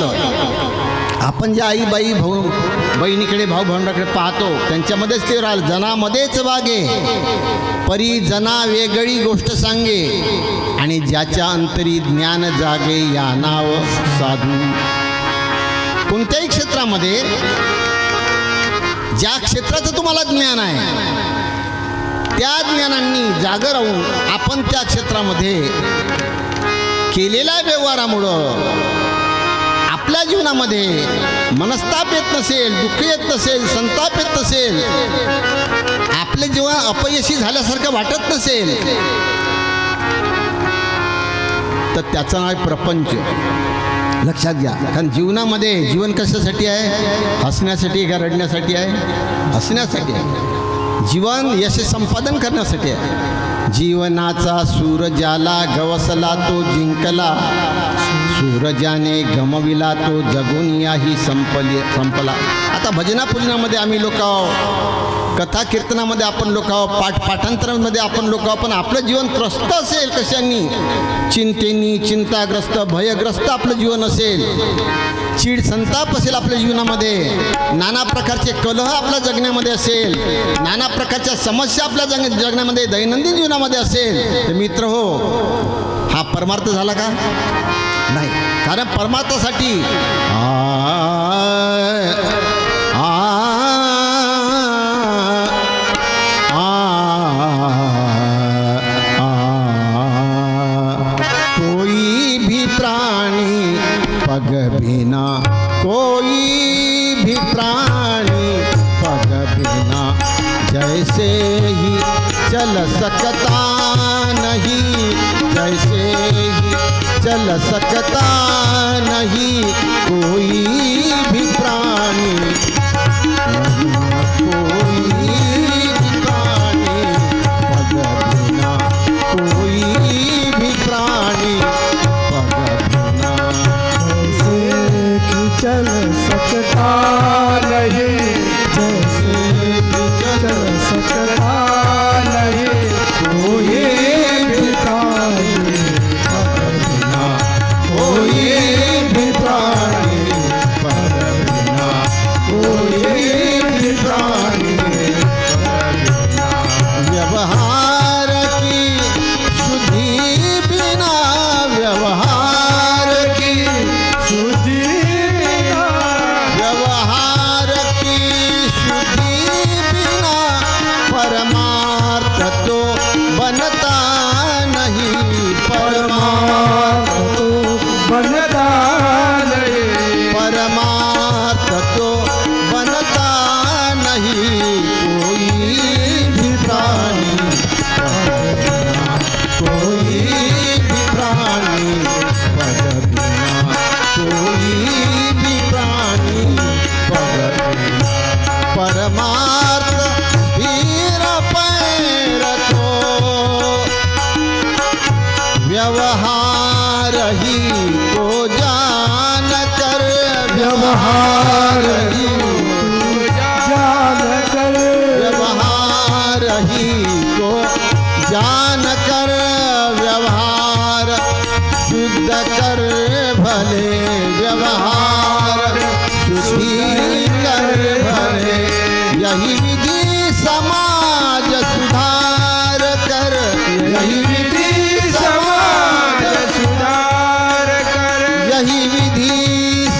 आपलं. आपण ज्या आई बाई भाऊ बहिणीकडे भाऊ भावंडाकडे पाहतो त्यांच्यामध्येच ते राहिलं. जनामध्येच वागे परी जना वेगळी गोष्ट सांगे आणि ज्याच्या अंतरी ज्ञान जागे या नाव साधू. कोणत्याही क्षेत्रामध्ये ज्या क्षेत्राचं तुम्हाला ज्ञान आहे त्या ज्ञानांनी जागर राहून आपण त्या क्षेत्रामध्ये केलेल्या व्यवहारामुळं आपल्या जीवनामध्ये मनस्ताप येत नसेल, दुःख येत नसेल, संताप येत नसेल, आपले जीवन अपयशी झाल्यासारखं वाटत नसेल तर त्याचं नाव आहे प्रपंच. लक्षात घ्या. कारण जीवनामध्ये जीवन कशासाठी आहे? हसण्यासाठी का रडण्यासाठी आहे? हसण्यासाठी आहे. जीवन यश संपादन करण्यासाठी आहे. जीवनाचा सूर ज्याला गवसला तो जिंकला, सूरजाने गमविला तो जगून याही संपला. आता भजना पूजनामध्ये आम्ही लोक आहोत, कथा कीर्तनामध्ये आपण लोक आहोत, पाठांतरामध्ये आपण लोक आहोत, पण आपलं जीवन त्रस्त असेल कशांनी? चिंतेनी, चिंताग्रस्त, भयग्रस्त आपलं जीवन असेल, चीड संताप असेल आपल्या जीवनामध्ये, नाना प्रकारचे कलह आपल्या जगण्यामध्ये असेल, नाना प्रकारच्या समस्या आपल्या जगण्यामध्ये दैनंदिन जीवनामध्ये असेल तर मित्र हो, हा परमार्थ झाला का? नाही. कारण परमार्थासाठी कोई भी प्राणी पग बिना, कोई भी प्राणी पग बिना जैसे ही चल सकता नहीं, जैसे ही चल सकता नहीं कोई भी प्राणी, कोई भी प्राणी पग बिना, कोई भी प्राणी पग बिना जैसे कि चल सकता नहीं, जैसे कि चल सकता नहीं कोई भी प्राणी पग बिना, कोई भी प्राणी पग बिना, कोई भी प्राणी पग बिना. व्यवहार की शुद्धि बिना, व्यवहार की शुद्धि बिना, व्यवहार की शुद्धि बिना परमार्थ तो बनता नहीं, परमार्थ तो बनता नहीं, परमार्थ तो बनता नहीं कोई भी प्राणी पग बिना, कोई भी प्राणी पग बिना, कोई भी प्राणी पग बिना. परमार्थ धीर पैर तो व्यवहार ही को जान कर, व्यवहार ही जान कर, व्यवहार ही को जान कर, व्यवहार शुद्ध कर भले, व्यवहार शुद्धि कर भले, यही विधि समाज सुधार कर, यही विधि समाज सुधार कर, यही विधि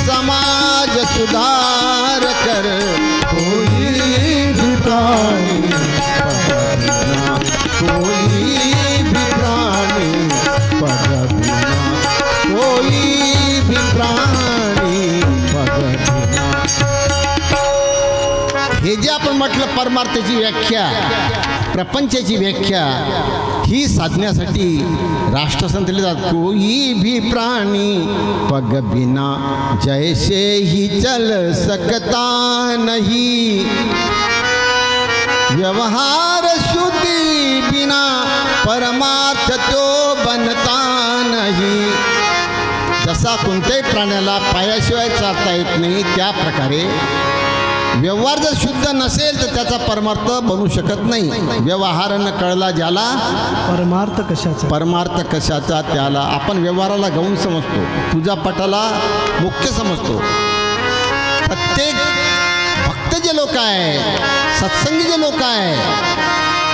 समाज सुधार कर. कोई भी प्राणी पग बिना, कोई भी प्राणी पग बिना, कोई भी प्राणी पग बिना. हे जे आपण म्हटलं परमार्थाची व्याख्या, प्रपंचाची व्याख्या ही साधण्यासाठी राष्ट्रसंत लिहिले जातात. कोई भी प्राणी पग बिना जैसे ही चल सकता नहीं, व्यवहार शुद्धि बिना परमार्थ तो बनता नहीं. जसा कोणत्याही प्राण्याला पायाशिवाय चालता येत नाही त्या प्रकारे व्यवहार जर शुद्ध नसेल तर त्याचा परमार्थ बनू शकत नाही. व्यवहार न कळला ज्याला परमार्थ कशाचा? परमार्थ कशाचा त्याला. आपण व्यवहाराला गौण समजतो, पूजा पाठाला मुख्य समजतो. प्रत्येक भक्त जे लोक आहे, सत्संगी जे लोक आहे,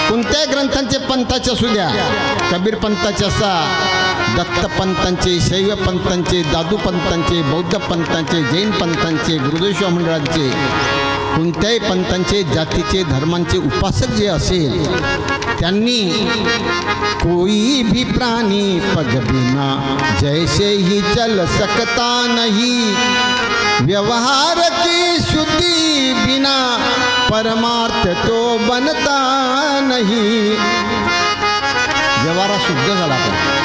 कोणत्याही ग्रंथांचे पंथाचे असू द्या, कबीर पंथाचे असा, दत्त पंथांचे, शैव पंथांचे, दादू पंथांचे, बौद्ध पंथांचे, जैन पंथांचे, गुरुदेव मंडळांचे, कोणत्याही पंथांचे, जातीचे, धर्मांचे उपासक जे असेल त्यांनी कोई भी प्राणी पग बिना जैसे ही चल सकता नहीं, व्यवहार की शुद्धि बिना परमार्थ तो बनता नहीं. व्यवहार शुद्ध झाला पाहिजे.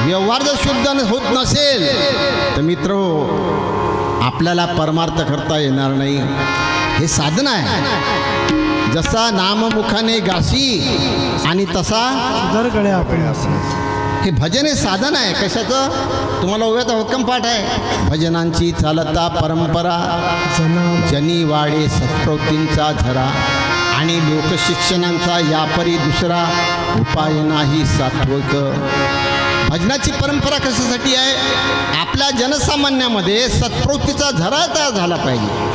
व्यवहार जर शुद्ध होत नसेल तर मित्र आपल्याला परमार्थ करता येणार नाही. हे साधन आहे. जसा नाममुखाने गासी आणि तसा सुधरकडे आपण असं. हे भजन हे साधन आहे. कशाचं? तुम्हाला ओव्याचा हुक्कम पाठ आहे. भजनांची चालता परंपरा, जनी वाडे सत्प्रवृत्तींचा झरा, आणि लोकशिक्षणांचा यापरी दुसरा उपाय नाही सात्विक. भजनाची परंपरा कशासाठी आहे? आपल्या जनसामान्यामध्ये सत्प्रवृत्तीचा झरा तयार झाला पाहिजे.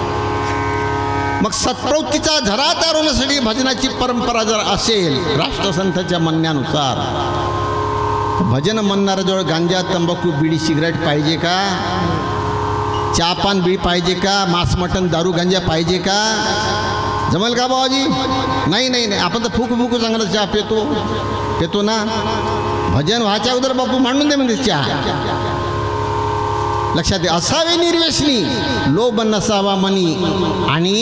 मग सत्प्रवृत्तीचा झरा तयार होण्यासाठी भजनाची परंपरा जर असेल राष्ट्रसंतांच्या म्हणण्यानुसार, भजन म्हणणाऱ्याजवळ गांजा, तंबाखू, बिडी, सिगरेट पाहिजे का? चहा पान बीडी पाहिजे का? मांस मटण, दारू, गांजा पाहिजे का? जमल का बाबाजी? नाही नाही नाही. आपण तर फुकू फुकू चांगला चहा पितो ना. भजन व्हायच्या अगोदर बापू मांडून दे म्हणजे चहा. लक्षात दे. असावे निर्व्यसनी, लोभ नसावा मनी, आणि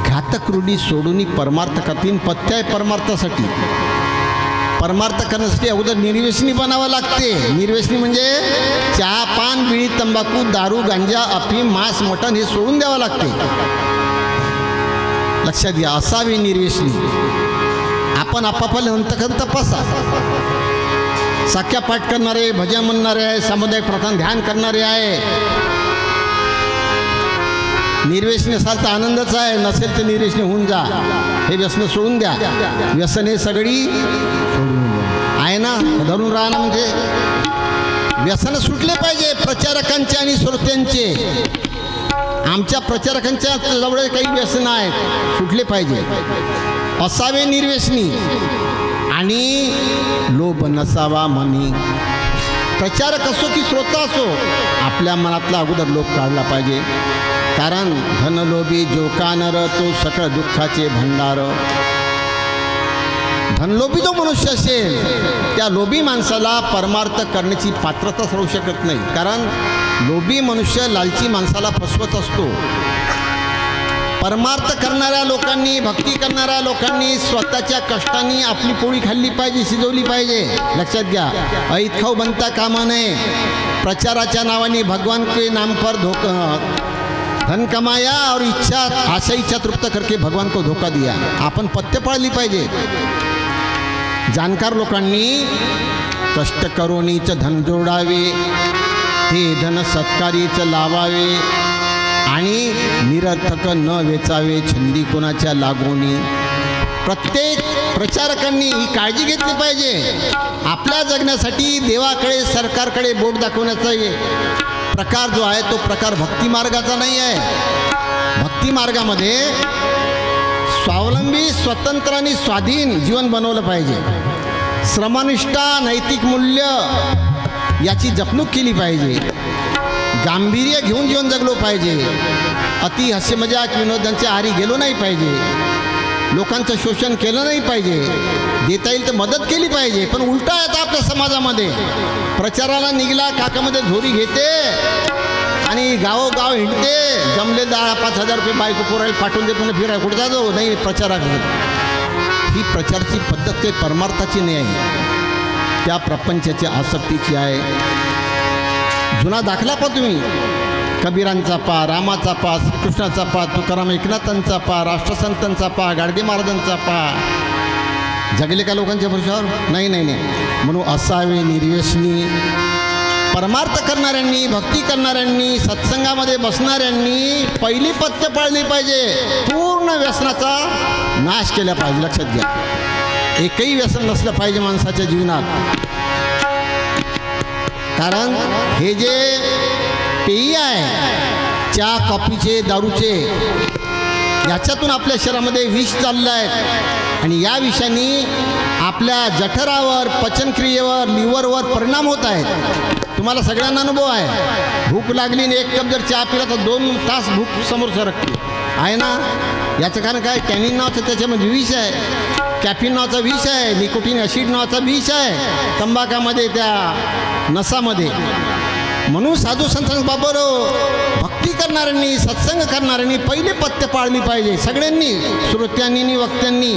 घातक रूढी सोडून परमार्थ करतील. पथ्य आहे परमार्थासाठी. परमार्थ करण्यासाठी अगोदर निर्व्यसनी बनावं लागते. निर्व्यसनी म्हणजे चहा पान बिडी तंबाखू दारू गांजा अफीम मांस मटण हे सोडून द्यावं लागते. लक्षात घ्या. असावे निर्व्यसनी. आपण आपापले अंतकरण तपासा. साख्या पाठ करणारे, भजन म्हणणारे आहे, सामुदायिक प्रार्थना ध्यान करणारे आहे. निर्व्यसनी असाल तर आनंदच आहे, नसेल तर निर्व्यसनी होऊन जा. हे व्यसन सोडून द्या. व्यसन हे सगळी आहे ना, धरून राहणं म्हणजे व्यसन सुटले पाहिजे प्रचारकांचे आणि श्रोत्यांचे. आमच्या प्रचारकांच्या जवळ काही व्यसन आहेत, सुटले पाहिजे. असावे निर्व्यसनी आणि लोभ नसावा मनी. प्रचारक असो की श्रोता असो, आपल्या मनातला अगोदर लोभ काढला पाहिजे. कारण धनलोभी जो कानर तो सकळ दुःखाचे भंडार. धनलोभी जो मनुष्य असेल त्या लोभी माणसाला परमार्थ करण्याची पात्रताच राहू शकत नाही. कारण लोभी मनुष्य लालची माणसाला फसवत असतो. परमार्थ करणाऱ्या लोकांनी, भक्ती करणाऱ्या लोकांनी स्वतःच्या कष्टांनी आपली पोळी खाल्ली पाहिजे, शिजवली पाहिजे. लक्षात घ्या. ऐत खाऊ बनता कामा नये. प्रचाराच्या नावाने भगवान के नाम पर धन कमाया और इच्छा आशा इच्छा तृप्त करके भगवान को धोका दिया. आपण पथ्य पाळली पाहिजे. जाणकार लोकांनी कष्ट करूनीच धन जोडावे, ते धन सत्कारीच लावावे, आणि निरर्थक न वेचावे छंदी कोणाच्या लागोनी. प्रत्येक प्रचारकांनी ही काळजी घेतली पाहिजे. आपल्या जगण्यासाठी देवाकडे सरकारकडे बोट दाखवण्याचा प्रकार जो आहे तो प्रकार भक्ती मार्गाचा नाही आहे. भक्ती मार्गामध्ये स्वावलंबी, स्वतंत्र आणि स्वाधीन जीवन बनवलं पाहिजे. श्रमनिष्ठा, नैतिक मूल्य याची जपणूक केली पाहिजे. गांभीर्य घेऊन जीवन जगलो पाहिजे. अति हास्य मजाक विनोदांच्या आहारी गेलो नाही पाहिजे. लोकांचं शोषण केलं नाही पाहिजे. देता येईल तर मदत केली पाहिजे. पण उलटा येतं आपल्या समाजामध्ये. प्रचाराला निघाला काकामध्ये झोरी घेते आणि गावोगाव हिंडते. जमले 10,000-5,000 रुपये बायको पोरायला पाठवून दे, पुन्हा फिराय कुठं जातो नाही प्रचाराकडे. ही प्रचारची पद्धत काही परमार्थाची नाही आहे, त्या प्रपंचाची आसक्तीची आहे. जुना दाखला पहा तुम्ही. कबीरांचा पहा, रामाचा पहा, श्रीकृष्णाचा पहा, तुकाराम एकनाथांचा पहा, राष्ट्रसंतांचा पहा, गाडगे महाराजांचा पहा. जगले का लोकांच्या भरोशावर? नाही नाही नाही. म्हणून असावे निर्व्यसनी परमार्थ करणाऱ्यांनी, भक्ती करणाऱ्यांनी, सत्संगामध्ये बसणाऱ्यांनी पहिली पथ्य पाळली पाहिजे. पूर्ण व्यसनाचा नाश केला पाहिजे. लक्षात घ्या, एकही व्यसन नसलं पाहिजे माणसाच्या जीवनात. कारण हे जे पेय आहे, चहा, कॉफीचे, दारूचे, याच्यातून आपल्या शरीरामध्ये विष चाललं आहे आणि या विषाने आपल्या जठरावर, पचनक्रियेवर, लिव्हरवर परिणाम होत आहेत. तुम्हाला सगळ्यांना अनुभव आहे. भूक लागली आणि एक कप जर चहा पिला तर 2 तास भूक समोर सरकते आहे ना. याचं कारण काय? टॅनिन नावाचं त्याच्यामध्ये विष आहे, कॅफिन नावाचा विष आहे, निकोटीन ॲसिड नावाचा विष आहे तंबाखामध्ये, त्या नसामध्ये. म्हणून साधू संतांबाबर भक्ती करणाऱ्यांनी, सत्संग करणाऱ्यांनी पहिले पथ्य पाळली पाहिजे. सगळ्यांनी, श्रोत्यांनी, वक्त्यांनी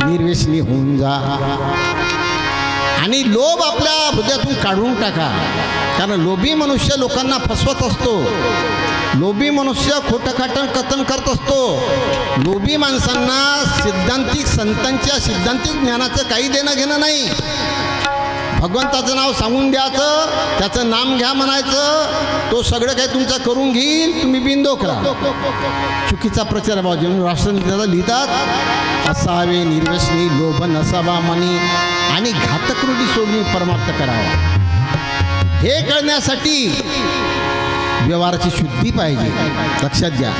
निर्व्यसनी होऊन जा आणि लोभ आपल्या हृदयातून काढून टाका. कारण लोभी मनुष्य लोकांना फसवत असतो. लोभी मनुष्य खोटं खाटं कथन करत असतो. लोभी माणसांना सिद्धांतिक संतांच्या सिद्धांतिक ज्ञानाचं काही देणं घेणं नाही. भगवंताचं नाव सांगून द्यायचं, त्याचं नाम घ्या म्हणायचं, तो सगळं काही तुमचं करून घेईल, तुम्ही बिनडोक राहा. चुकीचा प्रचार आहे बाबा. जेव्हा राष्ट्रनेत्याला लिहितात, असावे निर्व्यसनी, लोभ नसावा मनी आणि घातक रूढी सोडून परमार्थ करावा. हे कळण्यासाठी व्यवहाराची शुद्धी पाहिजे. लक्षात घ्या,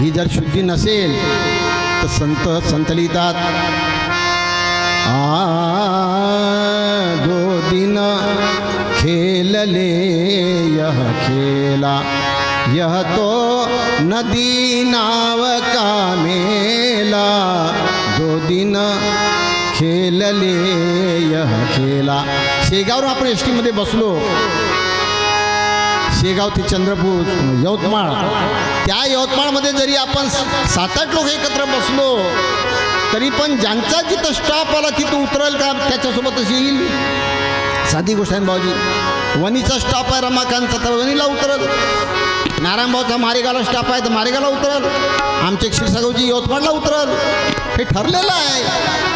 ही जर शुद्धी नसेल तर संत लिहितात, दो दिन खेलले यह खेला, यह तो नदी नाव का मेला. दो दिन खेलले यह खेला. शेगावरून आपण एस टीमध्ये बसलो, शेगाव ते चंद्रपूर, यवतमाळ. त्या यवतमाळमध्ये जरी आपण 7-8 लोक एकत्र बसलो तरी पण ज्यांचा जिथं स्टॉप आला तिथं उतरेल का त्याच्यासोबतच येईल. साधी गोष्ट आहे भाऊजी. वणीचा स्टॉप आहे रमाकांतचा तर वणीला उतरल, नारायणभाऊचा मारेगावला स्टॉप आहे तर मारेगावला उतरल, आमचे क्षीरसागरजी यवतमाळला उतरल. हे ठरलेलं आहे.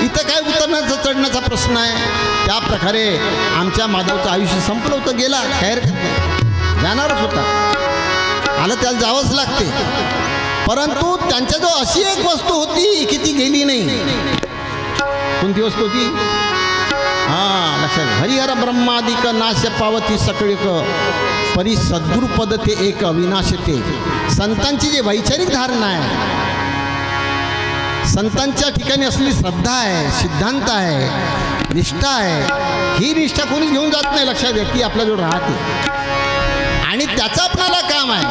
इथं काय उतरण्याचा चढण्याचा प्रश्न आहे. त्या प्रकारे आमच्या माधवचं आयुष्य संपलं होतं, गेला, काय हरकत नाही, जाणारच होता, आलं त्याला जावंच लागते. परंतु त्यांच्याजवळ अशी एक वस्तू होती की ती गेली नाही. कोणती वस्तू होती? लक्षात. हरिहर ब्रह्मादिक नाश पावती सकळिक, परी सद्गुरुपद ते एक अविनाश ते. संतांची जी वैचारिक धारणा आहे, संतांच्या ठिकाणी असलेली श्रद्धा आहे, सिद्धांत आहे, निष्ठा आहे, ही निष्ठा कोणी घेऊन जात नाही. लक्षात घ्या, ती आपल्याजवळ राहते आणि त्याचं आपल्याला काम आहे.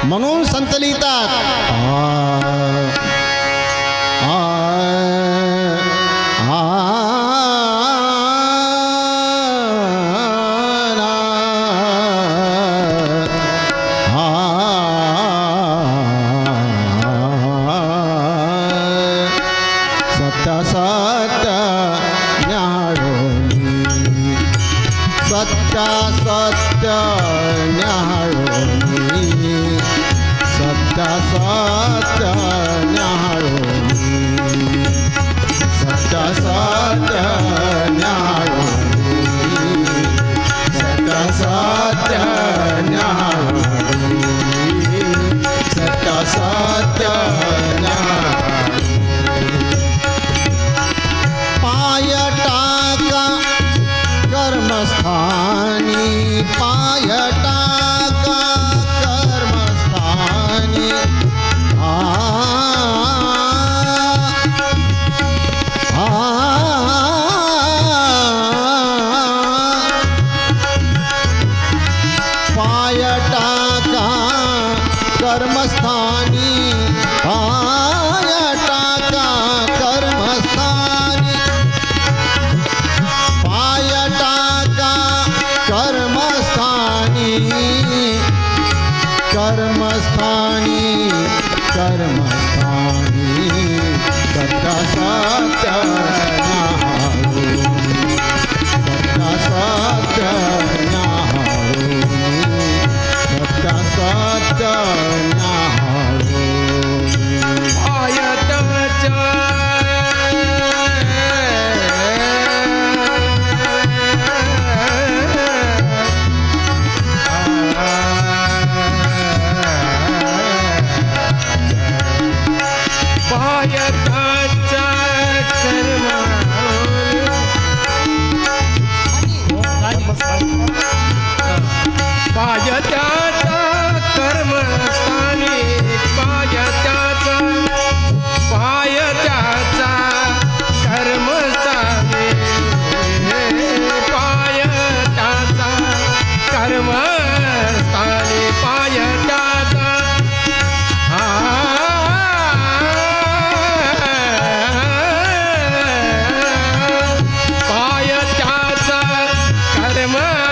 म्हणून संत लिहितात, सत्य सत्य न्यायोनी, सत्य सत्य न्यायोनी, सत्य सत्य न्यायोनी, सत्य सत्य न्यायोनी, सत्य सत्य न्यायोनी, सत्य सत्य न्यायोनी. पाय टाका कर्मस्थानी, पाय टाका कर्मस्थानी. पाय टाका कर्मस्थानी, पाय टाका कर्मस्थानी, पाय टाका कर्मस्थानी, कर्मस्थानी, कर्मस्थानी. सत्य सत्य न्यायोनी, सत्य सत्य न्यायोनी, सत्य सत्य न्यायोनी. पाय त्याचा कर्मस्थानी पाय त्याचा कर्मस्थानी पाय त्याचा कर्मस्थानी पाय त्याचा पाय त्याचा कर्मस्थानी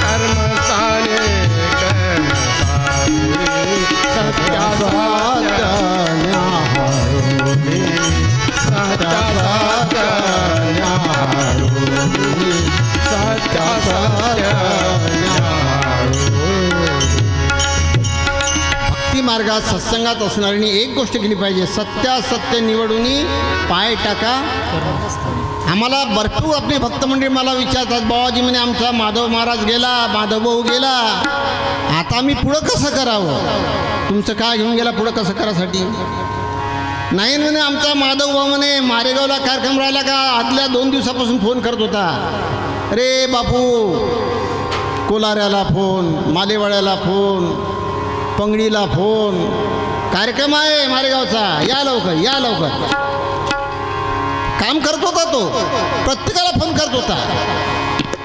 कर्मस्थानी सत्याचा भक्ती मार्गात सत्संगात असणाऱ्यांनी एक गोष्ट केली पाहिजे, सत्यासत्य निवडून पाय टाका. आम्हाला भरपूर आपली भक्त मंडळी मला विचारतात, बाबाजी म्हणे आमचा माधव महाराज गेला, माधव भाऊ गेला, आता आम्ही पुढं कसं करावं? तुमचं काय घेऊन गेला पुढं कसं करासाठी? नाही म्हणे आमचा माधव भाऊ म्हणे मारेगावला कार्यक्रम राहिला का आदल्या 2 दिवसापासून फोन करत होता, अरे बापू कोलाऱ्याला फोन, मालेवाड्याला फोन, पंगडीला फोन, कार्यक्रम आहे मारेगावचा, या लवकर या लवकर. काम करत होता तो, प्रत्येकाला फोन करत होता.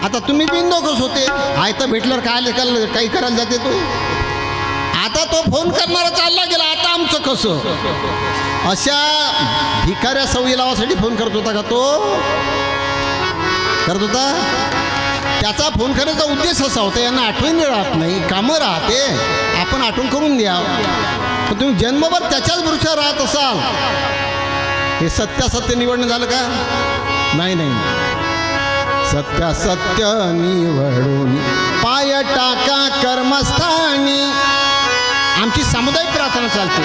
आता तुम्ही बिनडोकच होते, आयतं भेटल्यावर काय काही करायला जाते तो. आता तो फोन करणारा चालला गेला, आता आमचं कसं? अशा भिकाऱ्या सवयी लावासाठी फोन करत होता का तो? करत होता? त्याचा फोन करण्याचा उद्देश असा होता, यांना आठवण राहत नाही, कामं राहते, आपण आठवण करून द्या. पण तुम्ही जन्मभर त्याच्याच भरोश्यावर राहत असाल, हे सत्यासत्य निवडणं झालं का? नाही नाही, सत्यासत्य निवडून पाय टाका कर्मस्थानी. आमची सामुदायिक प्रार्थना चालते,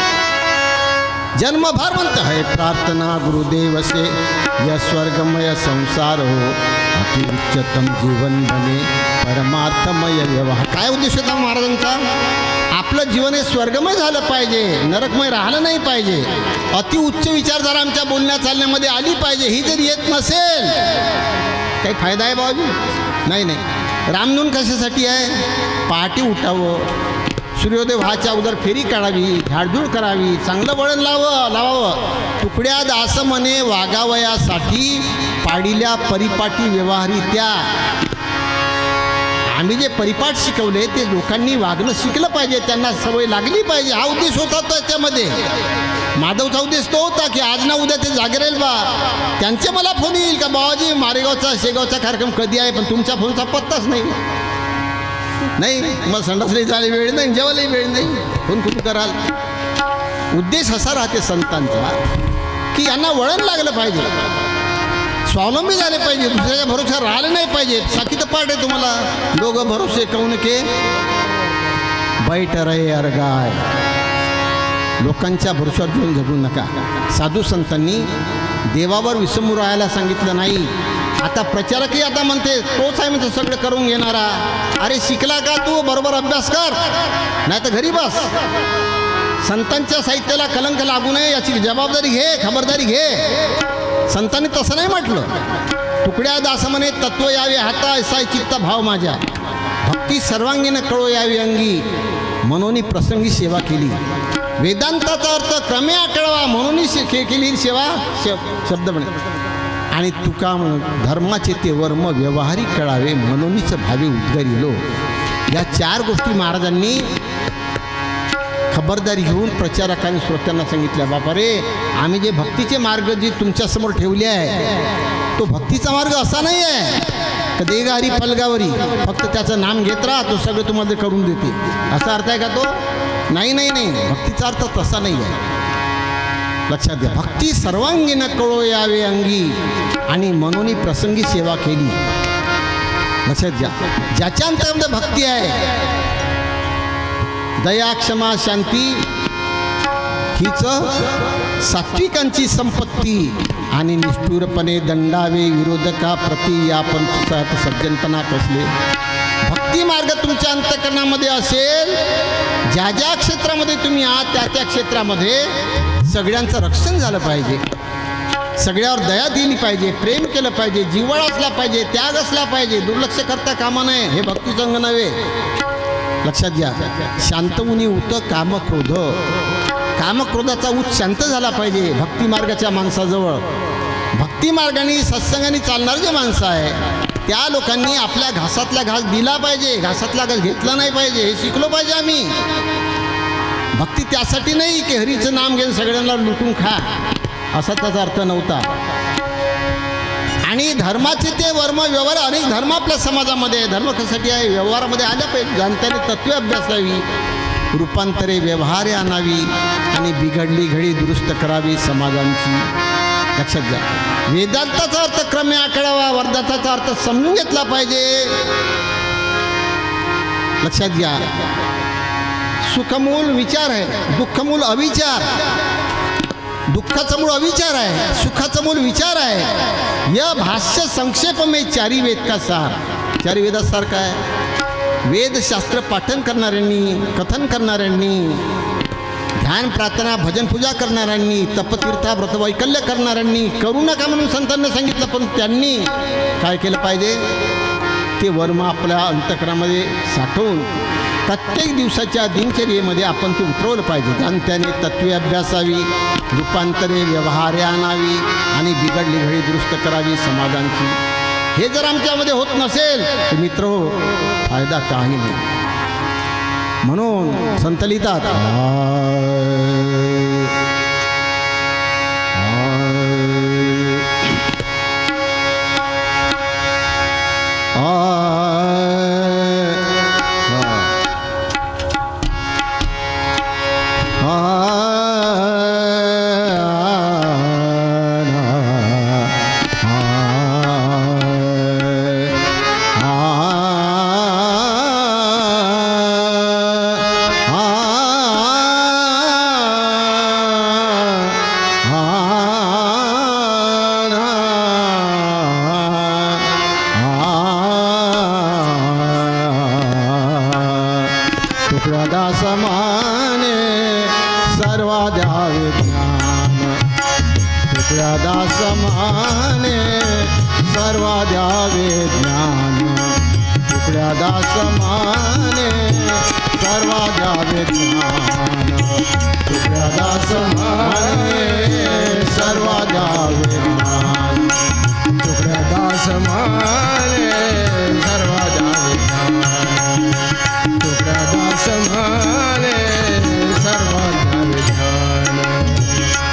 जन्मभर म्हणतं आहे प्रार्थना गुरुदेव से या स्वर्गमय संसार हो, अति उच्चतम जीवन बने परमार्थमय व्यवहार. काय उद्देश होता महाराजांचा? आपलं जीवन हे स्वर्गमय झालं पाहिजे, नरकमय राहिलं नाही पाहिजे. अति उच्च विचारधारा आमच्या बोलण्या चालण्यामध्ये आली पाहिजे. ही जर येत नसेल काही फायदा आहे बाबाजी? नाही नाही. रामनवमी कशासाठी आहे? पहाटे उठावं, सूर्योदय व्हायच्या अगोदर फेरी काढावी, झाडझूड करावी, चांगलं वळण लावावं. तुकड्या दास म्हणे वागावयासाठी पाडिल्या परिपाटी व्यवहारी त्या. आम्ही जे परिपाठ शिकवले ते लोकांनी वागणं शिकलं पाहिजे, त्यांना सवय लागली पाहिजे. हा उद्देश होता त्याच्यामध्ये. माधवचा उद्देश तो होता की आज ना उद्या ते जागे राहील बा. त्यांचे मला फोन येईल का बाबाजी मारेगावचा शेगावचा कार्यक्रम कधी आहे, पण तुमच्या फोनचा पत्ताच नाही. नाही मग संडासलाही जायला वेळ नाही, जेवायलाही वेळ नाही, फोन कुठे कराल? उद्देश असा राहते संतांचा की यांना वळण लागलं पाहिजे, स्वावलंबी झाले पाहिजे, दुसऱ्याच्या भरोश्यावर राहिलं नाही पाहिजे. साकी तर पाठ आहे तुम्हाला, दोघं भरोसे कौन के बैठ रहे अरगाय. लोकांच्या भरोश्यावर घेऊन जगू नका. साधू संतांनी देवावर विसंबून राहायला सांगितलं नाही. आता प्रचारकही आता म्हणते तोच आहे म्हणते सगळं करून घेणारा. अरे शिकला का तू? बरोबर अभ्यास कर, नाही तर घरी बस. संतांच्या साहित्याला कलंक लागू नये याची जबाबदारी घे, खबरदारी घे. संतांनी तसं नाही म्हटलं. तुकड्या दास म्हणे तत्व यावे हाता ऐसा चित्त भाव माझ्या, भक्ती सर्वांगीण कळो यावी अंगी, म्हणून प्रसंगी सेवा केली. वेदांताचा अर्थ क्रमे आकळवा म्हणून केली सेवा शब्द म्हणे. आणि तुका धर्माचे ते वर्म व्यवहारिक कळावे म्हणूनच भावे उद्गारिलो. या 4 गोष्टी महाराजांनी खबरदारी घेऊन प्रचारकांनी श्रोत्यांना सांगितल्या. बापा रे, आम्ही जे भक्तीचे मार्ग जे तुमच्यासमोर ठेवले आहे तो भक्तीचा मार्ग असा नाही आहे का देगारी पलगावरी फक्त त्याचं नाम घेत राहा, तो सगळं तुम्हाला करून देते, असा अर्थ आहे का तो? नाही नाही नाही, भक्तीचा अर्थ तसा नाही आहे. लक्षात घ्या. भक्ती सर्वांगीण कळो यावे अंगी आणि म्हणून प्रसंगी सेवा केली. लक्षात घ्या. ज्याच्या अंतर्गत भक्ती आहे, दया क्षमा शांती हीच सात्विकांची संपत्ती आणि निष्ठुरपणे दंडावे विरोधका प्रति या पंथात सज्जनपणा कसले. भक्ती मार्ग तुमच्या अंतःकरणामध्ये असेल, ज्या ज्या क्षेत्रामध्ये तुम्ही आहात त्या त्या क्षेत्रामध्ये सगळ्यांचं रक्षण झालं पाहिजे. सगळ्यावर दया दिली पाहिजे, प्रेम केलं पाहिजे, जिव्हाळा असला पाहिजे, त्याग असला पाहिजे, दुर्लक्ष करता कामा नये. हे भक्तिसंग नव्हे. लक्षात घ्या. शांत उनी उत कामक्रोध. कामक्रोधाचा उत शांत झाला पाहिजे भक्ती मार्गाच्या माणसाजवळ. भक्ती मार्गाने सत्संगाने चालणारे जे माणसं आहे त्या लोकांनी आपल्या घासातला घास दिला पाहिजे, घासातला घास घेतला नाही पाहिजे. हे शिकलो पाहिजे आम्ही. भक्ती त्यासाठी नाही की हरीचं नाम घेऊन सगळ्यांना लुटून खा, असा त्याचा अर्थ नव्हता. आणि धर्माचे ते वर्म व्यवहार, अनेक धर्म आपल्या समाजामध्ये आहे. धर्म कशासाठी आहे? व्यवहारामध्ये आल्या पाहिजे. जाणत्याने तत्वे अभ्यासावी, रूपांतरे व्यवहारे आणावी आणि बिघडली घडी दुरुस्त करावी समाजांची. लक्षात घ्या. वेदांताचा अर्थ क्रमे आकडावा, वर्धाताचा अर्थ समजून घेतला पाहिजे. लक्षात घ्या. सुखमूल विचार आहे, दुःखमूल अविचार. दुःखाचं मूळ अविचार आहे, सुखाचं मूळ विचार आहे. या भाष्य संक्षेप में चारी वेद का सार. चारी वेदात सार काय? वेदशास्त्र पाठन करणाऱ्यांनी, कथन करणाऱ्यांनी, ध्यान प्रार्थना भजन पूजा करणाऱ्यांनी, तपतीर्था व्रत वैकल्य करणाऱ्यांनी करू नका म्हणून संतांनी सांगितलं. पण त्यांनी काय केलं पाहिजे? ते वर्म आपल्या अंतकरामध्ये साठवून प्रत्येक दिवसाच्या दिनचर्येमध्ये आपण ते उतरवलं पाहिजे. आणि त्याने तत्वे अभ्यासावी, रूपांतरे व्यवहारे आणावी आणि बिघडली घडी दुरुस्त करावी समाजांची. हे जर आमच्यामध्ये होत नसेल तर मित्र हो, फायदा काही नाही. म्हणून संत लिहितात, दासमाने सर्वा द्यावे ज्ञान. तुकड्या दासमाने सर्वा द्यावे ज्ञान. तुकड्या दासमाने सर्वा द्यावे ज्ञान. तुकड्या दासमाने सर्वा द्यावे ज्ञान. तुकड्या दासमाने सर्वा द्यावे ज्ञान. तुकड्या दासमाने सर्वा द्यावे ज्ञान.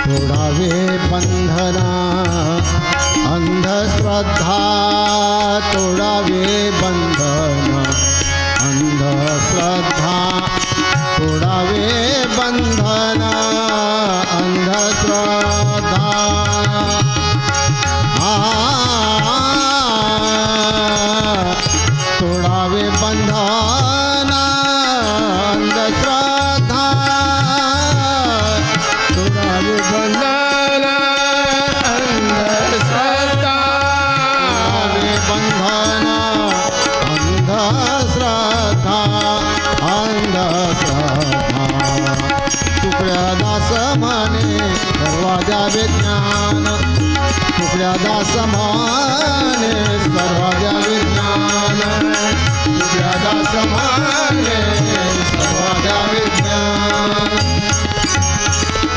तोडावे बंधना अंधश्रद्धा. तोडावे बंधना अंधश्रद्धा. तोडावे बंधना अंधश्रद्धा. तोडावे बंधना अंधश्रद्धा. तोडावे बंधना अंधश्रद्धा. तोडावे बंधना अंधश्रद्धा. अंधश्रद्धा. तुकड्या दास म्हणे सर्वा द्यावे ज्ञान. तुकड्या दास म्हणे सर्वा द्यावे ज्ञान. तुकड्या दास म्हणे सर्वा द्यावे ज्ञान.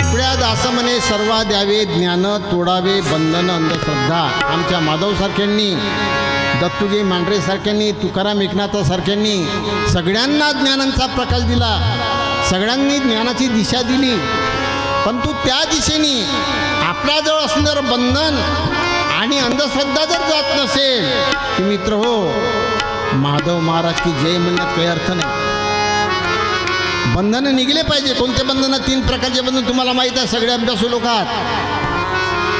तुकड्या दास म्हणे सर्वा द्यावे ज्ञान. तोडावे बंधन अंधश्रद्धा. आमच्या माधवसारख्यांनी, दत्तूजी मांढरेसारख्यांनी, तुकाराम एकनाथासारख्यांनी सगळ्यांना ज्ञानांचा प्रकाश दिला. सगळ्यांनी ज्ञानाची दिशा दिली. परंतु त्या दिशेने आपल्याजवळ असणारं बंधन आणि अंधश्रद्धा जर जात नसेल तर मित्र हो, माधव महाराज की जय म्हणण्यात काही अर्थ नाही. बंधनं निघले पाहिजे. कोणते बंधनं? 3 प्रकारचे बंधन तुम्हाला माहीत आहे, सगळे अभ्यासू लोकात.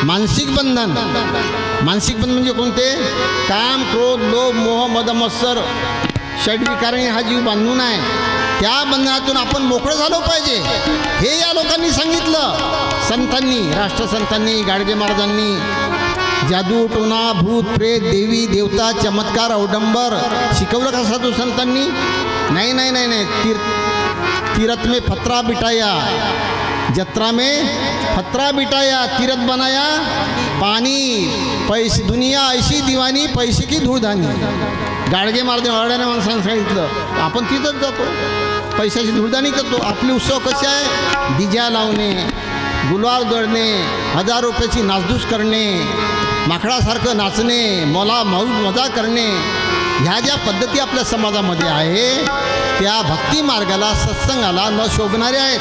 मानसिक बंधन. मानसिक बंधन म्हणजे कोणते? काम, क्रोध, लोभ, मोह, मद, मत्सर, षड्विकाराने हा जीव बांधून आहे. त्या बंधनातून आपण मोकळं झालो पाहिजे. हे या लोकांनी सांगितलं. संतांनी, राष्ट्रसंतांनी, गाडगे महाराजांनी जादू, टोना, भूत, प्रेत, देवी, देवता, चमत्कार, औडंबर शिकवलं का साधू संतांनी? नाही नाही नाही नाही. तीरथ में फतरा बिटाया, जत्रा में फतरा बिटाया तीरथ बनाया पाणी पैसे दुनिया ऐशी दिवाणी पैसे की धूळधानी. गाडगे मारते वाड्याने माणसानं सांगितलं आपण तिथंच जातो पैशाची धूळधानी करतो. आपले उत्सव कसे आहे डिज्या लावणे गुलाल गळणे 1000 रुपयाची नासधूस करणे माकडासारखं नाचणे मजा करणे ह्या ज्या पद्धती आपल्या समाजामध्ये आहे त्या भक्ती मार्गाला सत्संगाला न शोभणारे आहेत.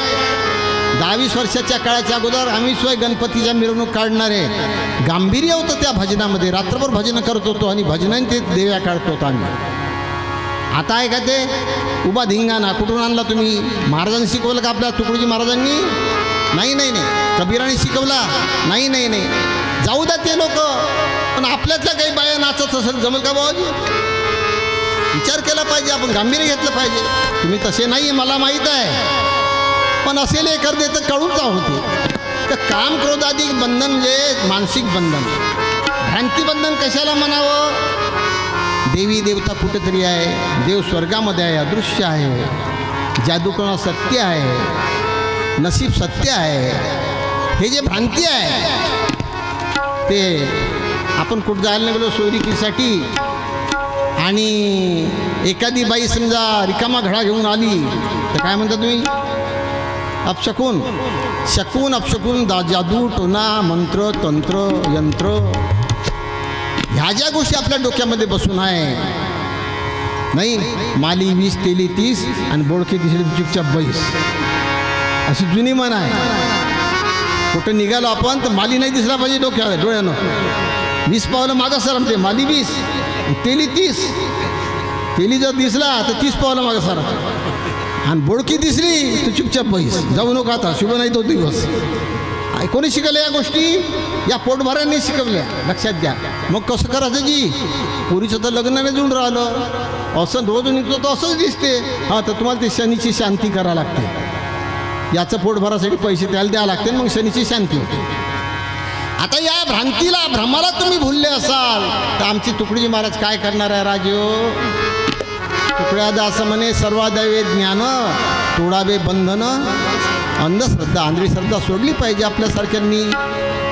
10-20 वर्षाच्या काळाच्या अगोदर आम्ही स्वय गणपतीच्या मिरवणूक काढणारे गांभीर्य होतं त्या भजनामध्ये. रात्रभर भजनं करत होतो आणि भजनाने ते देव्या काढत होतो आम्ही. आता आहे का ते उभा धिंगाणा कुठून आणला तुम्ही? महाराजांनी शिकवलं का आपल्या तुकडोजी महाराजांनी? नाही नाही नाही. कबीराने शिकवला? नाही नाही नाही. जाऊ द्या ते लोक, पण आपल्यातल्या काही बाया नाचत असेल जमल का बाबाजी? विचार केला पाहिजे, आपण गांभीर्य घेतलं पाहिजे. तुम्ही तसे नाही मला माहीत आहे, पण असेल एखादे तर कळून जा होते. तर काम क्रोधाधिक बंधन म्हणजे मानसिक बंधन. भ्रांती बंधन कशाला म्हणावं? देवी देवता कुठेतरी आहे, देव स्वर्गामध्ये आहे, अदृश्य आहे, जादूटोणा सत्य आहे, नशीब सत्य आहे. हे जे भ्रांती आहे ते आपण कुठं जायला नाही गेलो सोयरिकीसाठी आणि एखादी बाई समजा रिकामा घडा घेऊन आली तर काय म्हणता तुम्ही? अपशकून शकून अपशकून जादू टोना मंत्र तंत्र यंत्र ह्या ज्या गोष्टी आपल्या डोक्यामध्ये बसून आहे. नाही माली 20 तेली 30 आणि बोडके दिसले चुपचाप 22 अशी जुनी म्हण आहे. कुठं निघालो आपण तर माली नाही दिसला पाहिजे डोळ्यानं. 20 पावलं मागं सर म्हणते माली 20 तेली 30. तेली जर दिसला तर 30 पावलं मागं सर आणि बोडकी दिसली तर चुपचाप 22. जाऊ नका आता शुभ नाही तो दिवस. कोणी शिकवल्या या गोष्टी? या पोटभरांनी शिकवल्या. लक्षात द्या. मग कसं करायचं जी? पुरीचं तर लग्नाने जुळून राहिलं असं रोज निघतो तर असंच दिसते. हां तर तुम्हाला ते शनीची शांती करावं लागते. याचं पोटभरासाठी पैसे त्याला द्यावं लागते, मग शनीची शांती होते. आता या भ्रमाला तुम्ही भुलले असाल तर आमची तुकडोजी महाराज काय करणार आहे राजो? तुकड्यादास म्हणे सर्वादैवे ज्ञान तोडावे बंधन. अंधश्रद्धा आंधळी सोडली पाहिजे. आपल्यासारख्यांनी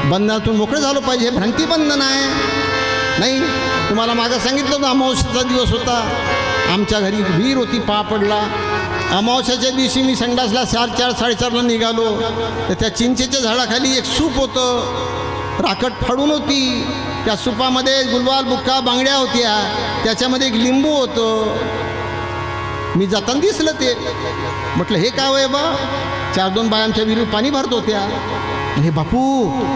बंधनातून मोकळे झालो पाहिजे. हे भ्रांती बंधन आहे. नाही तुम्हाला मागं सांगितलं होतं अमावस्याचा दिवस होता. आमच्या घरी विहीर होती, पा पडला. अमावस्याच्या दिवशी मी संडासला 4 साडेचारला निघालो तर त्या चिंचेच्या झाडाखाली एक सूप होतं. राखट फाडून होती. त्या सुपामध्ये गुलवाल बुक्का बांगड्या होत्या. त्याच्यामध्ये एक लिंबू होतं. मी जाताना दिसलं ते. म्हटलं हे काय आहे बा? 4-2 बाया आमच्या विहिरीत पाणी भरत होत्या. हे बापू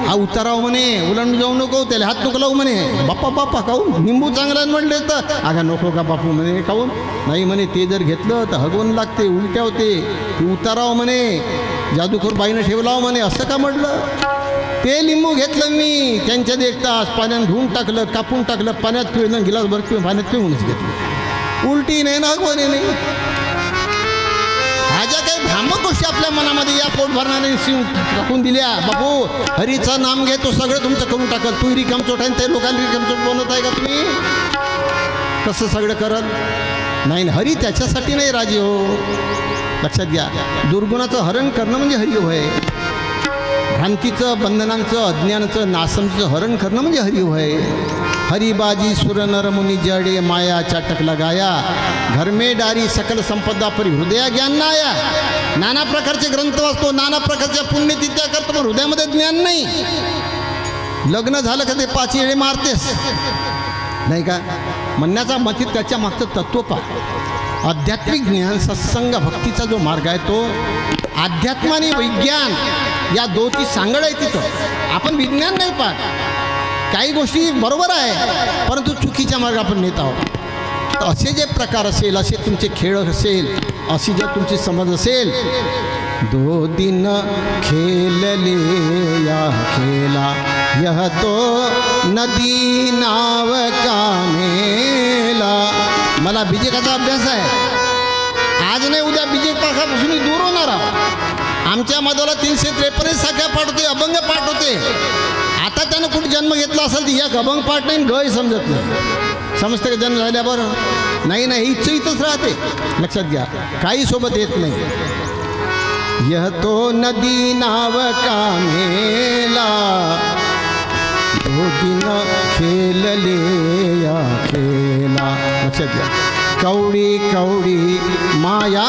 हा उताराव म्हणे, उलांडून जाऊ नको, त्याला हात नको लावू म्हणे. बाप्पा काहून? निंबू चांगला म्हणले तर अगा नको का बापू म्हणे. काहून? नाही म्हणे ते जर घेतलं तर हगवून लागते, उलट्या होते. ते उताराव म्हणे, जादूखोर बाईनं ठेवलाव म्हणे. असं का म्हटलं? ते लिंबू घेतलं मी. त्यांच्यात 1 तास पाण्यात धुवून टाकलं, कापून टाकलं, पाण्यात पिळलं, गिलासभर पिऊन पाण्यात पिऊनच घेतलं. उलटी नाही ना हगवणे नाही. ह्या ज्या काही भ्रामक गोष्टी आपल्या मनामध्ये या पोट भरणारे टाकून दिल्या. बापू हरीचं नाम घे, तो सगळं तुमचं करून टाकल. तू रिकामचोट आहे ते लोकांनी रिकामचोट बनवत आहे का तुम्ही? कसं सगळं करल? नाही हरी त्याच्यासाठी नाही राजे हो. लक्षात घ्या. दुर्गुणाचं हरण करणं म्हणजे हरी होय. भ्रांतीचं बंधनांचं अज्ञानाचं नासमचं हरण करणं म्हणजे हरी होय. हरिबाजी सुर नर मुनी जडे माया चाटक लगाया घर में डारी सकल संपदा परी हृदया ज्ञान नाया. नाना प्रकारचे ग्रंथ वाचतो, नाना प्रकारच्या पुण्यतिथ्या करतो, पण हृदयामध्ये ज्ञान नाही. लग्न झालं का ते 5 येळे मारतेस नाही का? म्हणण्याचा मतीत त्याच्या मागचं तत्व पहा. आध्यात्मिक ज्ञान सत्संग भक्तीचा जो मार्ग आहे तो अध्यात्म आणि विज्ञान या दोची सांगड आहे तिथं. आपण विज्ञान नाही पाहत. काही गोष्टी बरोबर आहे परंतु चुकीच्या मार्ग आपण नेत आहोत. तर असे जे प्रकार असेल, असे तुमचे खेळ असेल, अशी जर तुमची समज असेल. 2 दिन खेल लिया खेला यह तो नदी नाव का मेला. मला बीजेकाचा अभ्यास आहे. आज नाही उद्या बीजे पाखापासून मी दूर होणार आहोत. आमच्या मधाला 353 शाखा पाठ होते, अभंग पाठ होते. आता त्यानं कुठे जन्म घेतला असेल तर एक अभंग पाठ नाही, गय समजत नाही. समजतं का जन्म झाल्यावर? नाही इच्छा इथंच राहते. लक्षात घ्या. काही सोबत येत नाही. यह तो नदी नाव का मेला, दो दिन खेलले या खेला. लक्षात घ्या. कवडी कवडी माया